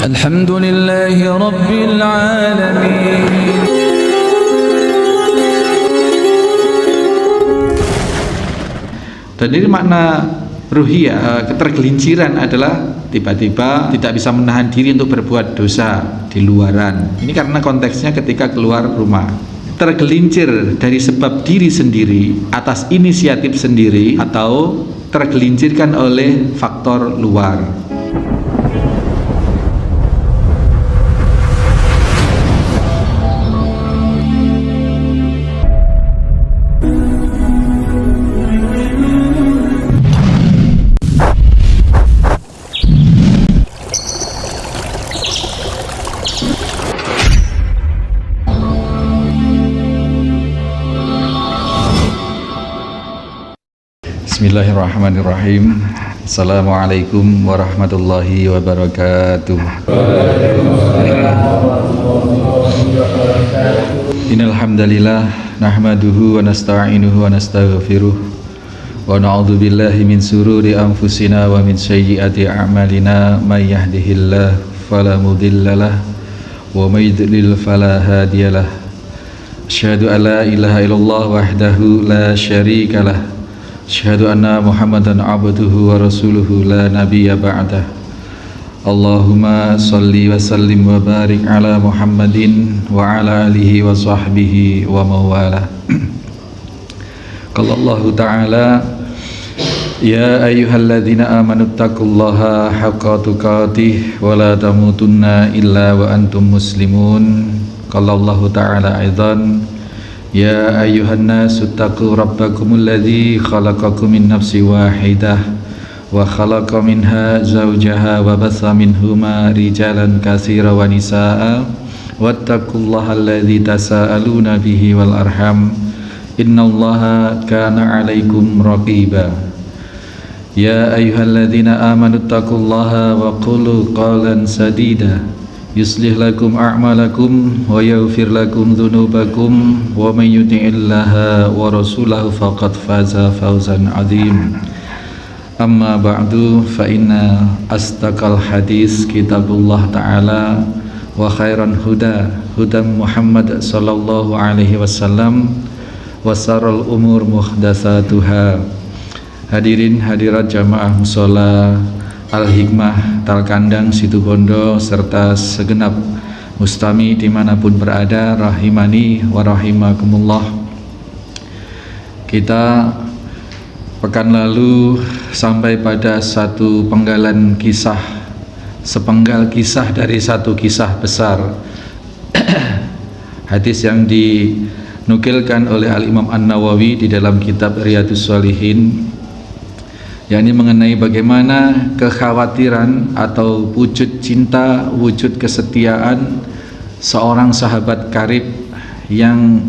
Alhamdulillahi Rabbil Alamin. Dan ini makna ruhiyah, ketergelinciran adalah tiba-tiba tidak bisa menahan diri untuk berbuat dosa di luaran. Ini karena konteksnya ketika keluar rumah. Tergelincir dari sebab diri sendiri, atas inisiatif sendiri, atau tergelincirkan oleh faktor luar. Bismillahirrahmanirrahim. Assalamualaikum warahmatullahi wabarakatuh. Innal hamdalillah nahmaduhu wa nasta'inuhu wa nastaghfiruh wa na'udzu billahi min sururi anfusina wa min sayyiati a'malina may yahdihillahu fala mudhillalah wa may yudlil fala hadiyalah. Asyhadu an la ilaha illallah wahdahu la syarikalah. Asyhadu anna Muhammadan abduhu wa rasuluhu la nabiyya ba'dah. Allahumma salli wa sallim wa barik ala Muhammadin wa ala alihi wa sahbihi wa mawala. Qala Allah Ta'ala, ya ayyuhalladzina amanu taqullaha haqqa tuqatih wa la tamutunna illa wa antum muslimun. Qala Allah Ta'ala aidan, ya ayyuhan nasu taqu rabbakumul ladzi khalaqakum min nafsin wahidah wa khalaqa minha zawjaha wa batha minhuma rijalan katsiran wa nisaa'a wattaqullaha alladzi tasaaluna bihi wal arham innallaha kana 'alaikum raqiba. Ya ayyuhalladzina amanu taqullaha wa qulu qawlan sadida yuslih lakum a'malakum wa yaghfir lakum dhunubakum wa may yuti'illaha wa rasulahu faqad faza fawzan 'azim. Amma ba'du, fa inna astaqal hadis kitabullah ta'ala wa khairan huda Muhammad sallallahu alaihi wasallam wa sarral umur muhdatsatuha. Hadirin hadirat jamaah mushola Al-Hikmah Talkandang Situbondo serta segenap mustami dimanapun berada, rahimani wa rahimakumullah. Kita pekan lalu sampai pada satu penggalan kisah, sepenggal kisah dari satu kisah besar. Hadis yang dinukilkan oleh Al-Imam An-Nawawi di dalam kitab Riyadhus Shalihin, yakni mengenai bagaimana kekhawatiran atau wujud cinta, wujud kesetiaan seorang sahabat karib yang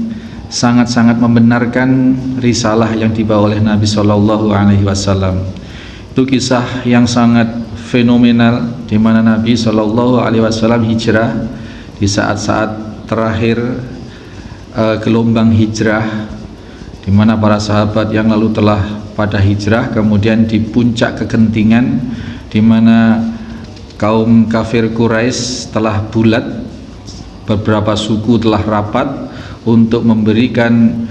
sangat-sangat membenarkan risalah yang dibawa oleh Nabi Shallallahu Alaihi Wasallam. Itu kisah yang sangat fenomenal di mana Nabi Shallallahu Alaihi Wasallam hijrah di saat-saat terakhir gelombang hijrah, di mana para sahabat yang lalu telah pada hijrah, kemudian di puncak kegentingan di mana kaum kafir Quraisy telah bulat, beberapa suku telah rapat untuk memberikan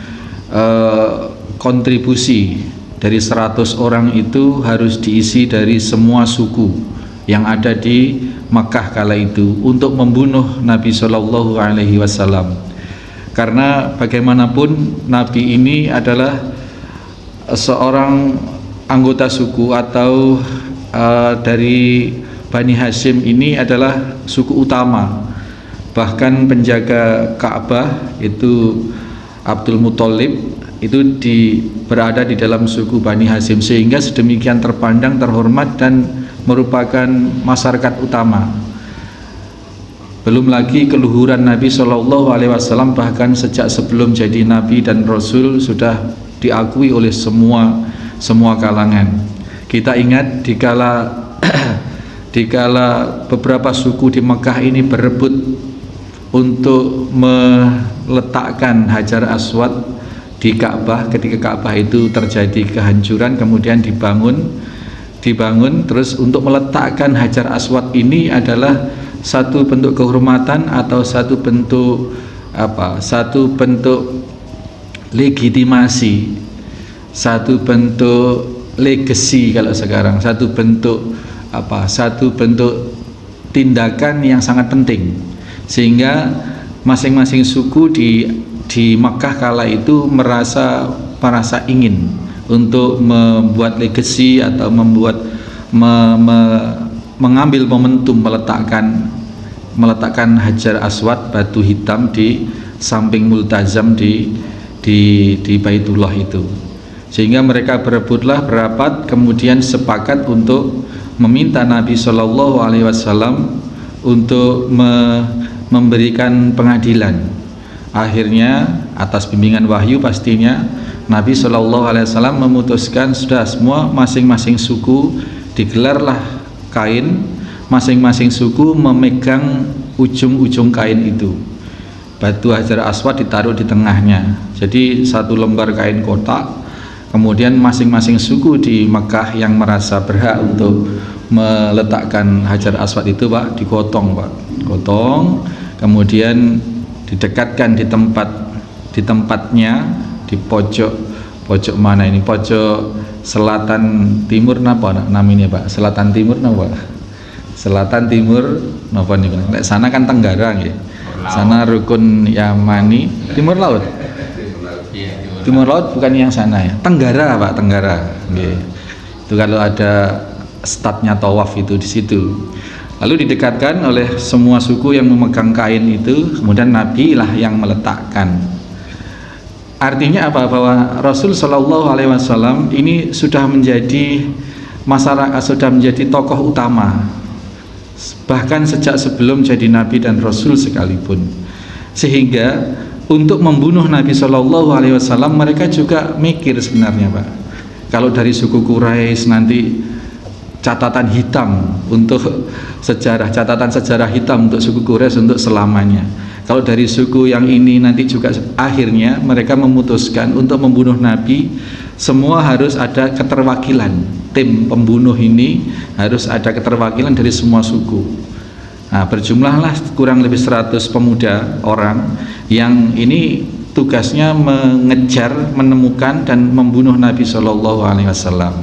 kontribusi. Dari 100 orang itu harus diisi dari semua suku yang ada di Makkah kala itu untuk membunuh Nabi Shallallahu Alaihi Wasallam. Karena bagaimanapun Nabi ini adalah seorang anggota suku atau dari Bani Hashim, ini adalah suku utama. Bahkan penjaga Ka'bah itu Abdul Muthalib itu berada di dalam suku Bani Hashim, sehingga sedemikian terpandang, terhormat dan merupakan masyarakat utama. Belum lagi keluhuran Nabi Shallallahu Alaihi Wasallam, bahkan sejak sebelum jadi Nabi dan Rasul sudah diakui oleh semua kalangan. Kita ingat dikala beberapa suku di Mekah ini berebut untuk meletakkan Hajar Aswad di Ka'bah, ketika Ka'bah itu terjadi kehancuran, kemudian dibangun terus untuk meletakkan Hajar Aswad ini adalah satu bentuk kehormatan atau satu bentuk apa? Satu bentuk legitimasi, satu bentuk legacy kalau sekarang, satu bentuk apa? Satu bentuk tindakan yang sangat penting, sehingga masing-masing suku di Makkah kala itu merasa ingin untuk membuat legacy atau mengambil momentum meletakkan Hajar Aswad, batu hitam di samping multazam di Baitullah itu, sehingga mereka berapat kemudian sepakat untuk meminta Nabi Shallallahu Alaihi Wasallam untuk memberikan pengadilan. Akhirnya atas bimbingan wahyu pastinya Nabi Shallallahu Alaihi Wasallam memutuskan sudah semua masing-masing suku digelarlah kain, masing-masing suku memegang ujung-ujung kain itu. Batu Hajar Aswad ditaruh di tengahnya, jadi satu lembar kain kotak. Kemudian masing-masing suku di Mekah yang merasa berhak untuk meletakkan Hajar Aswad itu, Pak, digotong, Pak, gotong, kemudian didekatkan di tempatnya di pojok mana ini, pojok selatan timur napa namanya, Pak? Selatan timur napa? Selatan timur napa nih? Nek sana kan Tenggara nggih. Sana rukun Yamani, timur laut. Timur laut bukan yang sana ya. Tenggara, Pak, Tenggara. Nggih. Itu kalau ada statnya tawaf itu di situ. Lalu didekatkan oleh semua suku yang memegang kain itu, kemudian Nabi lah yang meletakkan. Artinya apa? Bahwa Rasul Shallallahu Alaihi Wasallam ini sudah menjadi masyarakat, sudah menjadi tokoh utama, bahkan sejak sebelum jadi Nabi dan Rasul sekalipun. Sehingga untuk membunuh Nabi Shallallahu Alaihi Wasallam mereka juga mikir sebenarnya, Pak. Kalau dari suku Quraisy nanti catatan hitam untuk sejarah, catatan sejarah hitam untuk suku Quraisy untuk selamanya. Kalau dari suku yang ini nanti juga, akhirnya mereka memutuskan untuk membunuh Nabi, semua harus ada keterwakilan. Tim pembunuh ini harus ada keterwakilan dari semua suku. Nah, berjumlahlah kurang lebih 100 pemuda orang yang ini tugasnya mengejar, menemukan dan membunuh Nabi Shallallahu Alaihi Wasallam.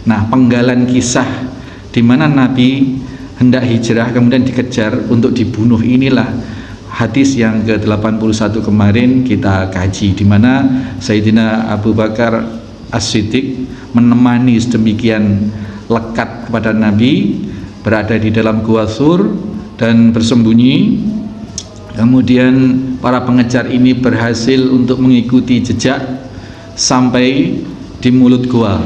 Nah, penggalan kisah di mana Nabi hendak hijrah kemudian dikejar untuk dibunuh inilah hadis yang ke-81 kemarin kita kaji, di mana Sayyidina Abu Bakar As-Siddiq menemani sedemikian lekat kepada Nabi, berada di dalam Gua Thur dan bersembunyi. Kemudian para pengejar ini berhasil untuk mengikuti jejak sampai di mulut gua.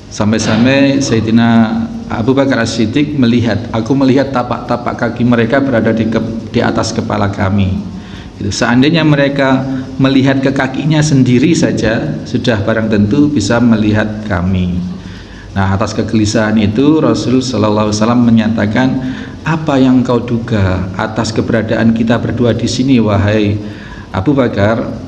Sampai-sampai Sayyidina Abu Bakar As-Siddiq melihat, aku melihat tapak-tapak kaki mereka berada di atas kepala kami. Seandainya mereka melihat ke kakinya sendiri saja, sudah barang tentu bisa melihat kami. Nah, atas kegelisahan itu Rasul Sallallahu Alaihi Wasallam menyatakan, apa yang kau duga atas keberadaan kita berdua di sini, wahai Abu Bakar?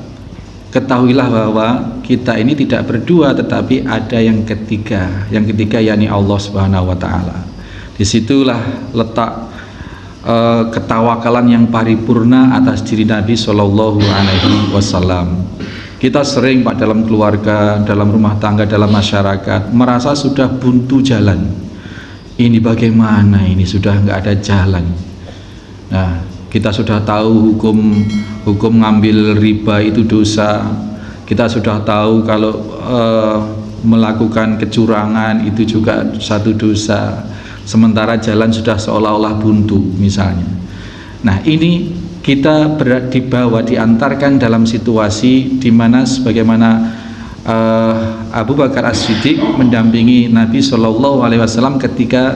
Ketahuilah bahwa kita ini tidak berdua, tetapi ada yang ketiga. Yang ketiga yakni Allah Subhanahu Wa Taala. Disitulah letak ketawakalan yang paripurna atas diri Nabi Shallallahu Alaihi Wasallam. Kita sering, Pak, dalam keluarga, dalam rumah tangga, dalam masyarakat merasa sudah buntu jalan. Ini bagaimana? Ini sudah nggak ada jalan. Nah, kita sudah tahu hukum ngambil riba itu dosa. Kita sudah tahu kalau melakukan kecurangan itu juga satu dosa. Sementara jalan sudah seolah-olah buntu misalnya. Nah, ini kita diantarkan dalam situasi di mana sebagaimana Abu Bakar As-Siddiq mendampingi Nabi Shallallahu Alaihi Wasallam ketika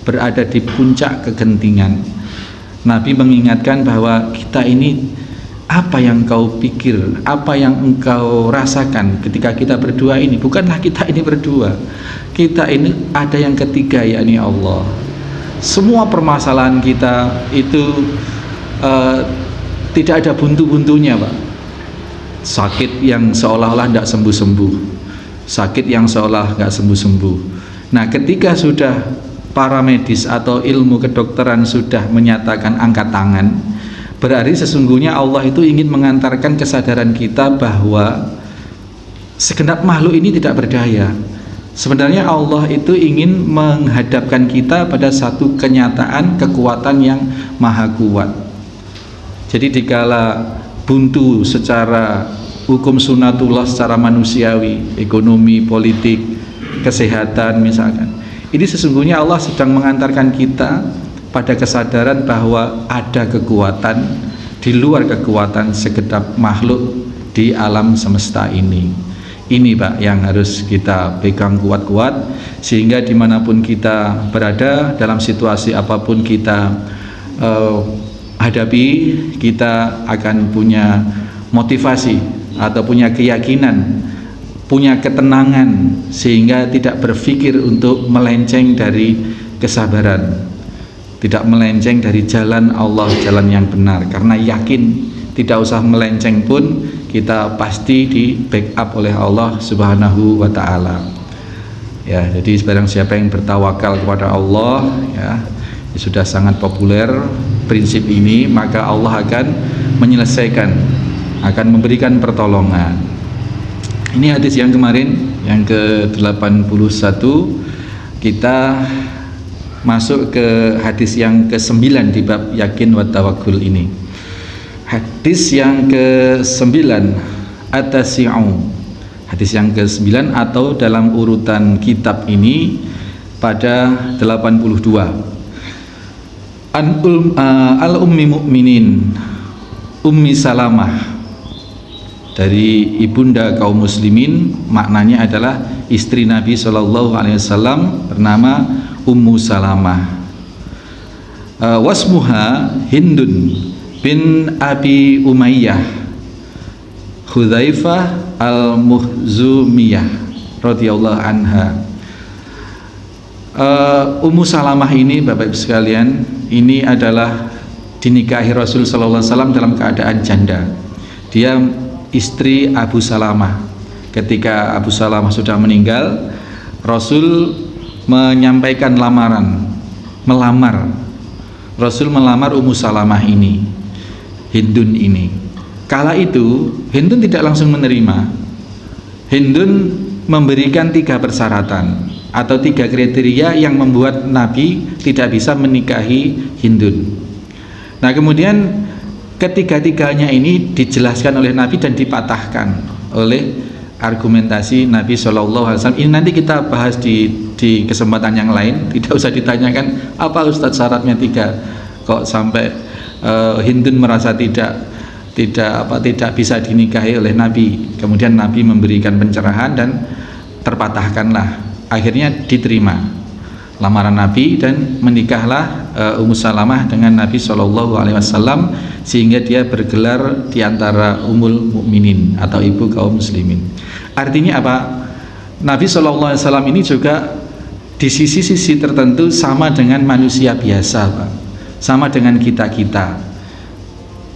berada di puncak kegentingan. Nabi mengingatkan bahwa kita ini, apa yang kau pikir, apa yang engkau rasakan ketika kita berdua ini, bukanlah kita ini berdua, kita ini ada yang ketiga, yakni Allah. Semua permasalahan kita itu tidak ada buntu-buntunya, Pak. Sakit yang seolah-olah tidak sembuh-sembuh, sakit yang seolah nggak sembuh-sembuh. Nah, ketika sudah para medis atau ilmu kedokteran sudah menyatakan angkat tangan, berarti sesungguhnya Allah itu ingin mengantarkan kesadaran kita bahwa segenap makhluk ini tidak berdaya. Sebenarnya Allah itu ingin menghadapkan kita pada satu kenyataan kekuatan yang maha kuat. Jadi dikala buntu secara hukum sunatullah, secara manusiawi, ekonomi, politik, kesehatan misalkan, ini sesungguhnya Allah sedang mengantarkan kita pada kesadaran bahwa ada kekuatan di luar kekuatan segenap makhluk di alam semesta ini. Ini Pak yang harus kita pegang kuat-kuat, sehingga dimanapun kita berada, dalam situasi apapun kita hadapi, kita akan punya motivasi atau punya keyakinan, punya ketenangan, sehingga tidak berpikir untuk melenceng dari kesabaran, tidak melenceng dari jalan Allah, jalan yang benar, karena yakin tidak usah melenceng pun kita pasti di backup oleh Allah Subhanahu wa ta'ala. Ya, jadi barang siapa yang bertawakal kepada Allah, ya, sudah sangat populer prinsip ini, maka Allah akan menyelesaikan, akan memberikan pertolongan. Ini hadis yang kemarin, yang ke-81. Kita masuk ke hadis yang ke-9 di bab yakin wa tawakkul ini. Hadis yang ke-9, at-tasi'u. Hadis yang ke-9 atau dalam urutan kitab ini pada 82. Al-ummi mu'minin Ummi Salamah, dari ibunda kaum muslimin, maknanya adalah istri Nabi SAW, bernama Ummu Salamah. Wasmuha Hindun bin Abi Umayyah Hudzaifah al-Mukhzumiyah radhiyallahu anha. Ummu Salamah ini Bapak Ibu sekalian, ini adalah dinikahi Rasul sallallahu alaihi wasallam dalam keadaan janda. Dia istri Abu Salamah. Ketika Abu Salamah sudah meninggal, Rasul menyampaikan lamaran, melamar. Rasul melamar Ummu Salamah ini, Hindun ini. Kala itu Hindun tidak langsung menerima. Hindun memberikan 3 persyaratan atau 3 kriteria yang membuat Nabi tidak bisa menikahi Hindun. Nah, kemudian ketiga-tiganya ini dijelaskan oleh Nabi dan dipatahkan oleh argumentasi Nabi SAW. Ini nanti kita bahas di kesempatan yang lain. Tidak usah ditanyakan apa Ustadz syaratnya 3 kok sampai Hindun merasa tidak bisa dinikahi oleh Nabi. Kemudian Nabi memberikan pencerahan dan terpatahkanlah. Akhirnya diterima lamaran Nabi dan menikahlah Ummu Salamah dengan Nabi SAW, sehingga dia bergelar diantara Ummul Mukminin atau ibu kaum muslimin. Artinya apa? Nabi SAW ini juga di sisi-sisi tertentu sama dengan manusia biasa, Pak. Sama dengan kita-kita.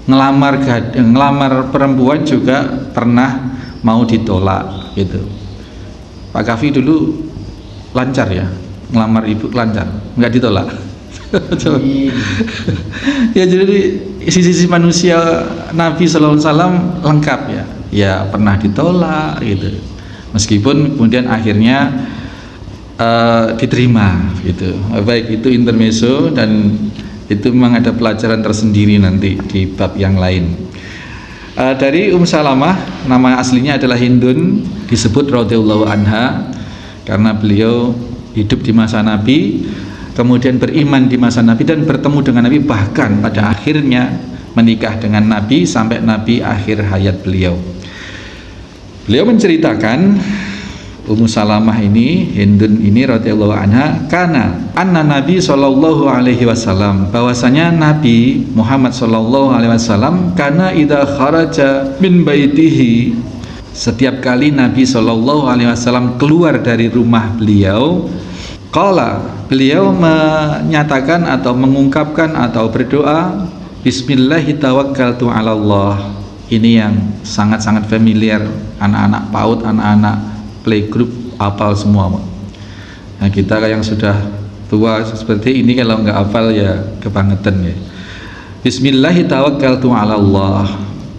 Ngelamar perempuan juga pernah mau ditolak gitu. Pak Kafi dulu lancar ya, ngelamar ibu lancar, nggak ditolak. Ya, jadi sisi-sisi manusia Nabi SAW lengkap ya. Ya pernah ditolak gitu. Meskipun kemudian akhirnya diterima gitu. Baik, itu intermezzo dan itu memang ada pelajaran tersendiri nanti di bab yang lain. Dari Salamah, nama aslinya adalah Hindun, disebut radhiyallahu anha karena beliau hidup di masa Nabi, kemudian beriman di masa Nabi dan bertemu dengan Nabi, bahkan pada akhirnya menikah dengan Nabi sampai Nabi akhir hayat beliau. Beliau menceritakan, Ummu Salamah ini, Hindun ini radhiyallahu anha, karena anna Nabi sallallahu alaihi wasallam, bahwasanya Nabi Muhammad sallallahu alaihi wasallam, karena idza kharaja min baitihi, setiap kali Nabi sallallahu alaihi wasallam keluar dari rumah beliau, qala, beliau menyatakan atau mengungkapkan atau berdoa, bismillahi tawakkaltu 'ala Allah. Ini yang sangat-sangat familiar, anak-anak PAUD, anak-anak playgroup hafal semua. Nah, kita yang sudah tua seperti ini kalau nggak hafal ya kebangetan ya. Bismillahirrahmanirrahim.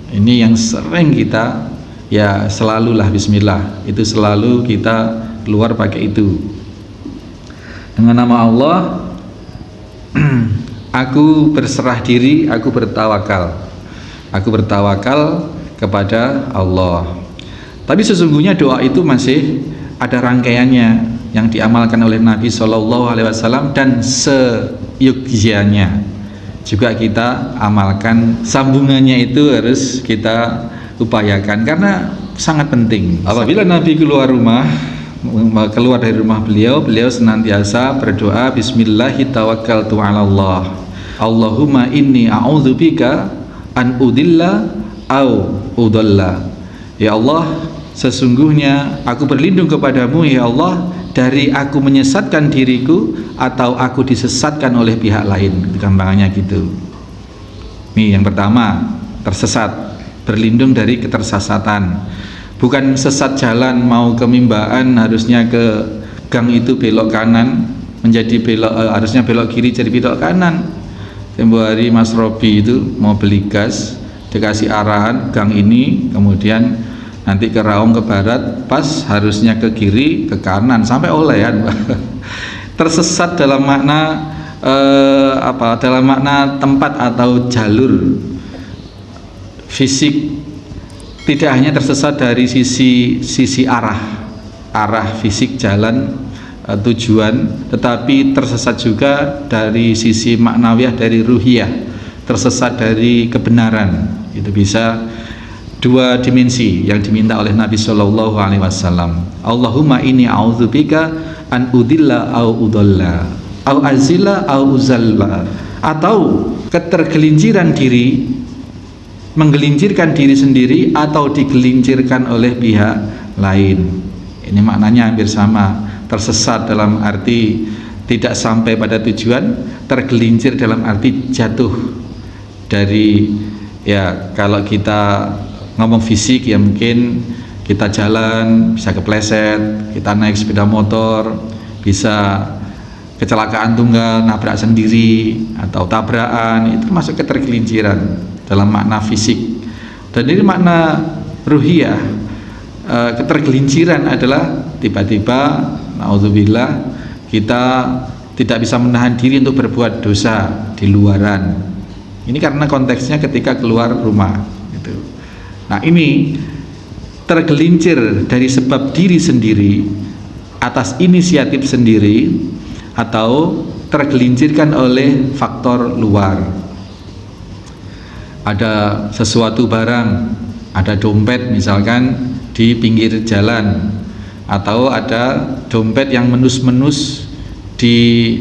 Ini yang sering kita ya, selalulah bismillah. Itu selalu kita keluar pakai itu. Dengan nama Allah aku berserah diri, aku bertawakal. Aku bertawakal kepada Allah. Tapi sesungguhnya doa itu masih ada rangkaiannya yang diamalkan oleh Nabi SAW, dan seyogyanya juga kita amalkan. Sambungannya itu harus kita upayakan karena sangat penting. Apabila Nabi keluar dari rumah beliau senantiasa berdoa, Bismillahirrahmanirrahim. Allahumma inni a'udzubika an udilla au udalla. Ya Allah, sesungguhnya aku berlindung kepadamu ya Allah dari aku menyesatkan diriku atau aku disesatkan oleh pihak lain. Gampangannya gitu. Ini yang pertama, tersesat, berlindung dari ketersesatan. Bukan sesat jalan, mau ke Mimbaan harusnya ke gang itu belok kanan menjadi harusnya belok kiri jadi belok kanan. Tempo hari Mas Robi itu mau beli gas, dikasih arahan gang ini, kemudian nanti ke Raung ke barat, pas harusnya ke kiri ke kanan sampai olehan. Tersesat dalam makna dalam makna tempat atau jalur fisik, tidak hanya tersesat dari sisi arah fisik jalan tujuan, tetapi tersesat juga dari sisi maknawiyah, dari ruhiyah, tersesat dari kebenaran. Itu bisa dua dimensi yang diminta oleh Nabi Shallallahu Alaihi Wasallam. Allahumma inni a'udzubika an udilla au udalla au azila au uzalla, atau ketergelinciran diri, menggelincirkan diri sendiri atau digelincirkan oleh pihak lain. Ini maknanya hampir sama. Tersesat dalam arti tidak sampai pada tujuan, tergelincir dalam arti jatuh dari, ya kalau kita ngomong fisik ya mungkin kita jalan bisa kepleset, kita naik sepeda motor bisa kecelakaan tunggal, nabrak sendiri atau tabrakan, itu masuk ketergelinciran dalam makna fisik. Dan ini makna ruhiyah, ketergelinciran adalah tiba-tiba naudzubillah kita tidak bisa menahan diri untuk berbuat dosa di luaran. Ini karena konteksnya ketika keluar rumah gitu. Nah, ini tergelincir dari sebab diri sendiri atas inisiatif sendiri atau tergelincirkan oleh faktor luar. Ada sesuatu barang, ada dompet misalkan di pinggir jalan, atau ada dompet yang menus-menus di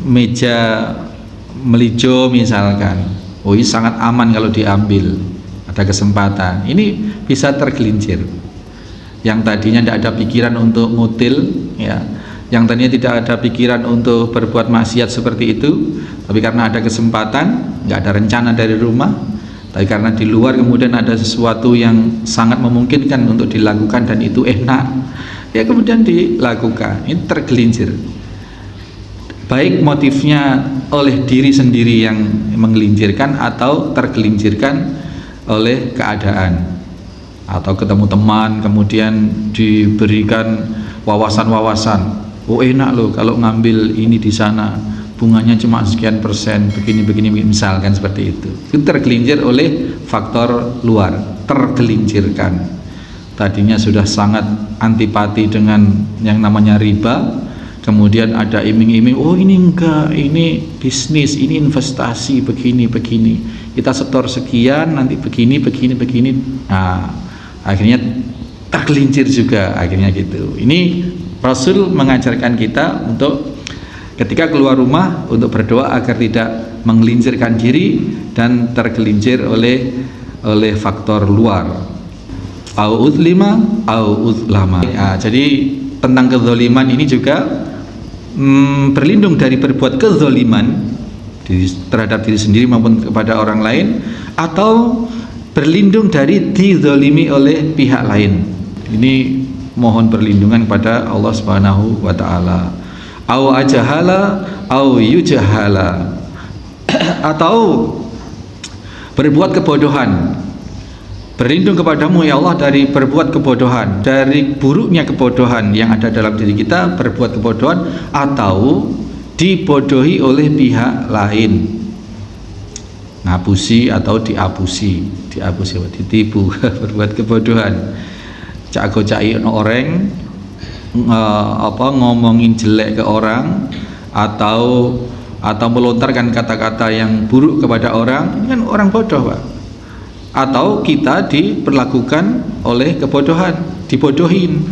meja melijo misalkan. Oh, ini sangat aman kalau diambil, ada kesempatan. Ini bisa tergelincir. Yang tadinya tidak ada pikiran untuk ngutil, ya, yang tadinya tidak ada pikiran untuk berbuat maksiat seperti itu, tapi karena ada kesempatan, nggak ada rencana dari rumah, tapi karena di luar kemudian ada sesuatu yang sangat memungkinkan untuk dilakukan dan itu enak, ya kemudian dilakukan. Ini tergelincir, baik motifnya oleh diri sendiri yang menggelincirkan atau tergelincirkan oleh keadaan, atau ketemu teman kemudian diberikan wawasan-wawasan, oh enak loh kalau ngambil ini di sana, bunganya cuma sekian persen, begini misalkan seperti itu. Itu tergelincir oleh faktor luar, tergelincirkan. Tadinya sudah sangat antipati dengan yang namanya riba, kemudian ada iming-iming, oh ini enggak, ini bisnis, ini investasi, begini, kita setor sekian, nanti begini. Nah, akhirnya tergelincir juga, akhirnya gitu. Ini Rasul mengajarkan kita untuk ketika keluar rumah untuk berdoa agar tidak menggelincirkan diri dan tergelincir oleh faktor luar. Au uzlima au uzlama. Nah, jadi tentang kezaliman ini juga berlindung dari berbuat kezaliman terhadap diri sendiri maupun kepada orang lain, atau berlindung dari dizalimi oleh pihak lain. Ini mohon perlindungan kepada Allah Subhanahu wa taala. au ajahala au yujahala, atau berbuat kebodohan. Berlindung kepadamu ya Allah dari berbuat kebodohan, dari buruknya kebodohan yang ada dalam diri kita, berbuat kebodohan atau dibodohi oleh pihak lain, ngapusi atau diapusi, ditipu berbuat kebodohan, cak-caki orang, ngomongin jelek ke orang, atau melontarkan kata-kata yang buruk kepada orang. Ini kan orang bodoh, Pak. Atau kita diperlakukan oleh kebodohan, dibodohin,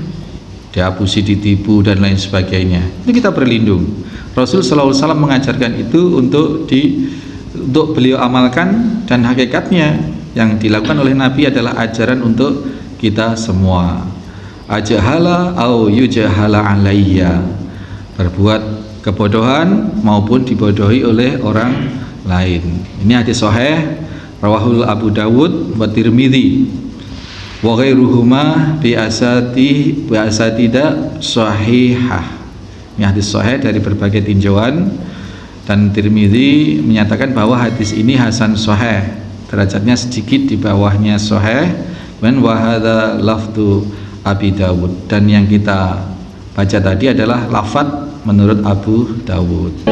diapusi, ditipu dan lain sebagainya. Itu kita berlindung. Rasul sallallahu alaihi wasallam mengajarkan itu untuk beliau amalkan, dan hakikatnya yang dilakukan oleh Nabi adalah ajaran untuk kita semua. Ajahala au yujahala alayya, berbuat kebodohan maupun dibodohi oleh orang lain. Ini hadis sahih rawahul Abu Dawud wa Tirmidzi wa ghairuhuma bi asatida sahihah. Ini hadis sahih dari berbagai tinjauan, dan Tirmidzi menyatakan bahwa hadis ini hasan sahih, derajatnya sedikit di bawahnya sahih. Dan wa hadza lafdu Abi Dawud, dan yang kita baca tadi adalah lafaz menurut Abu Dawud.